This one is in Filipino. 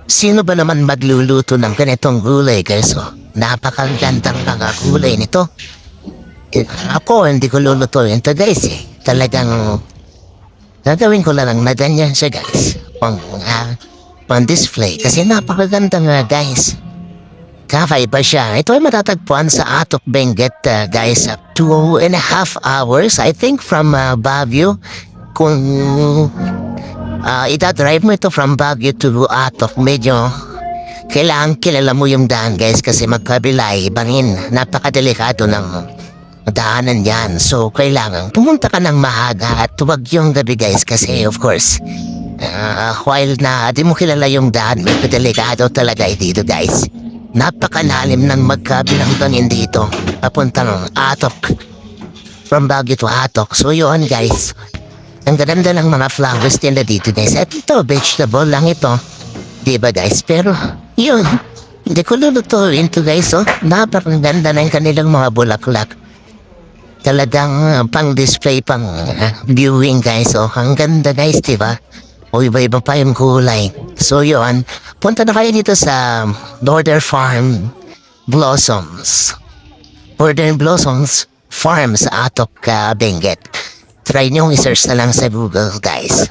Sino ba naman magluluto ng ganitong gulay, guys? Oh, napakagandang mga gulay nito. Ako, hindi ko lulutuin to, guys. Talagang gagawin ko lang na ganyan siya, guys. Pang display. Kasi napakaganda nga, guys. Kakaiba siya. Ito ay matatagpuan sa Atok Benguet, guys. 2.5 hours, I think, from Baguio. Kung ita-drive mo ito from Baguio to Atok, medyo kailangan kilala mo yung daan, guys, kasi magkabilay, bangin. Napakadelikado ng daanan yan. So, kailangan pumunta ka ng mahaga at huwag yung gabi, guys, kasi of course, while na di mo kilala yung daan, medyo delikado talaga dito, guys. Napakalalim ng magkabilang bangin dito. Papunta ng Atok. From Baguio to Atok. So, yun, guys. Ang ganda ng mga flowers nila dito, guys. At ito, vegetable lang ito. Diba, guys? Pero, yun. Hindi ko lulutuin to, guys, oh. Napakaganda ng kanilang mga bulaklak. Talagang pang-display, pang-viewing, guys, oh. Ang ganda, guys, diba? O iba-iba pa yung kulay. So, yun. Punta na kayo dito sa Northern Farm Blossoms. Northern Blossoms Farm sa Atok, Benguet. Try nyo i-search na lang sa Google, guys.